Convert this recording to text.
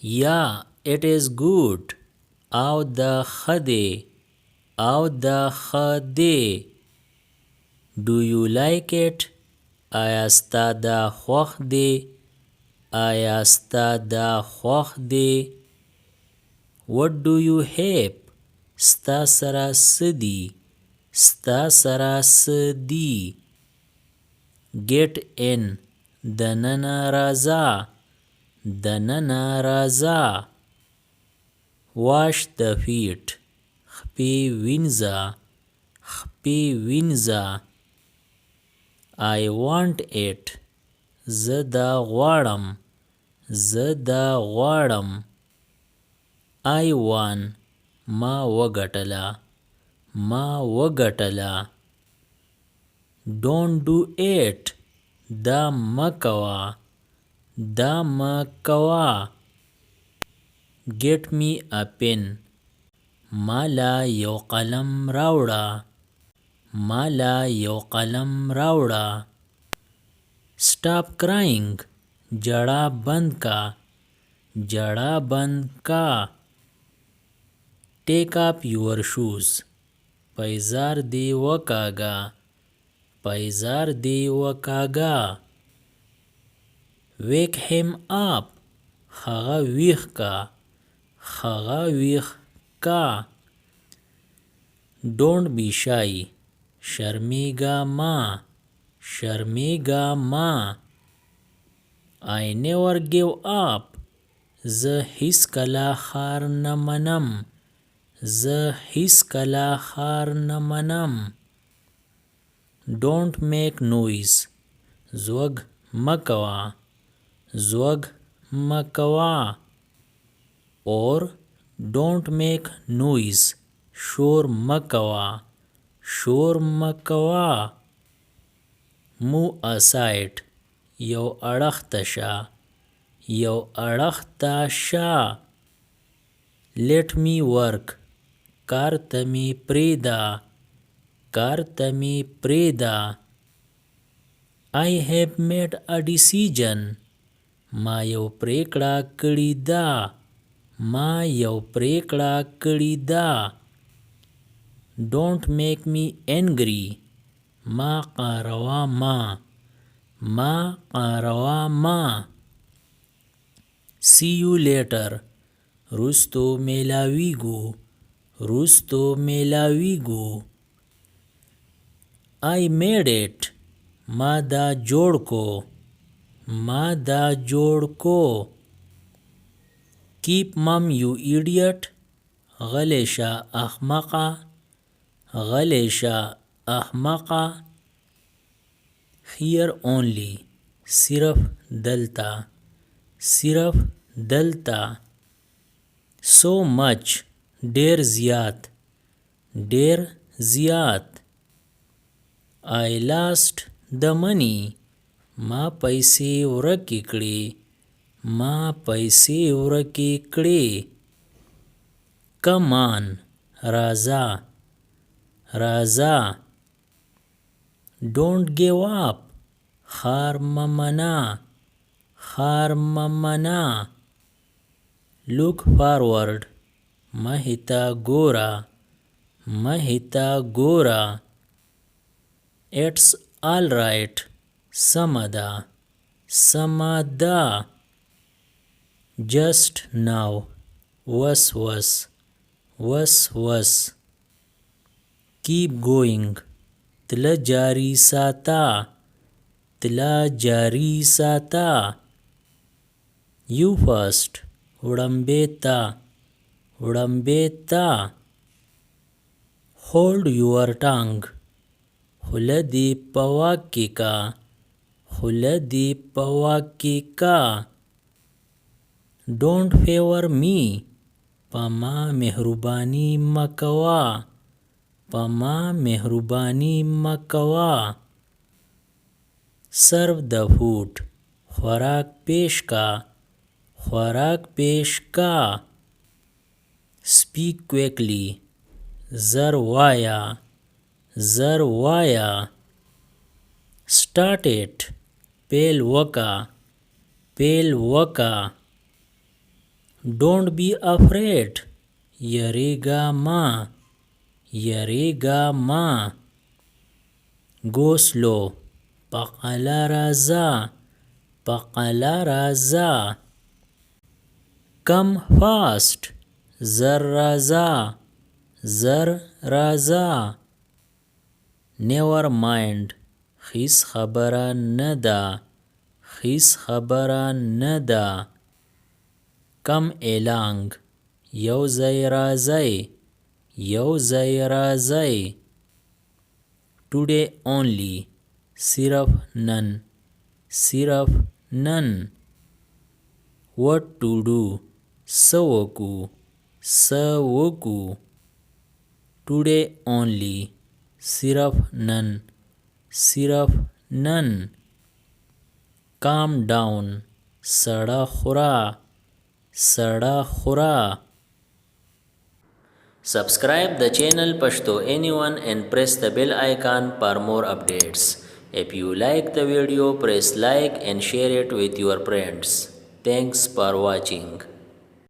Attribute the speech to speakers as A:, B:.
A: Yeah, it is good. Au da khade. Au da khade. Do you like it? آیا ستا دا خوښ دی؟ آیا ستا دا خوښ دی؟ What do you have? ستا سره څه دي؟ ستا سره څه دي؟ Get in. دننه راځه. دننه راځه. Wash the feet. خپې وینځه. خپې وینځه. I want it. زه دا غواړم. زه دا غواړم. I won. ما وګټله. ما وګټله. Don't do it. دا مکوه. دا مکوه. Get me a pen. مالا یو قلم راوړه. مالا یو قلم راوړه. Stop crying. جړا بند کا. جړا بند کا. Take up your shoes. پایزار دی وکاږه. پایزار دی وکاږه. Wake him up. هغه ویښ کا. هغه ویښ کا. Don't be shy. شرمیږه ما. شرمیږه ما. I never give up. زه هیڅکله هار نه منم. زه هیڅکله هار نه منم. Don't make noise. زوږ مکوه. زوږ مکوه. Or don't make noise. شور مکوه. شور مکوه. Move aside. یو اړخ ته شه. یو اړخ ته شه. Let me work. کار ته می پرېږده. کار ته می پرېږده. I have made a decision. ما یو پرېکړه کړې ده. ما یو پرېکړه کړې ده. Don't make me angry. ما قاروه ما. ما قاروه ما. See you later. رستو میلاویږو. رستو میلاویږو. I made it. ما دا جوړ کو. ما دا جوړ کو. Keep mum you idiot. غلی شه احمقه. غلی شه احمقه. Here only. صرف دلته. صرف دلته. So much. ډیر زیات. ډیر زیات. I lost the money. ما پیسې ورکې کړې. ما پیسې ورکې کړې. Come on. راځه. راځه. Don't give up. هار مه منه. هار مه منه. Look forward. مخې ته ګوره. مخې ته ګوره. It's all right. سمه ده. سمه ده. Just now. وس وس. وس وس. Keep going. تله جاري ساته. تله جاري ساته. You first. وړمبې ته. وړمبې ته. Hold your tongue. خوله دې په واک کې کا. خوله دې په واک کې کا. Don't favor me. په ما مهرباني مه کوه. په ما مهرباني مه کوه. Serve the food. خوراک پیش کا. خوراک پیش کا. Speak quickly. زر وایا. زر وایا. Start it. پیل وکا. پیل وکا. Don't be afraid. Yariga ma. Yariga ma. Go slow. Paqala raza. Paqala raza. Come fast. Zar raza. Zar raza. Never mind. Khis khabara nada. Khis khabara nada. Come along. Yo zai razai. Yo zai razai. Today only. Siraf none. Siraf none. What to do? Sawoku. Sawoku. Today only. Siraf none. Siraf none. Calm down. Sada khura. Sada khura. Subscribe the channel Pashto Anyone and press the bell icon for more updates. If you like the video, press like and share it with your friends. Thanks for watching.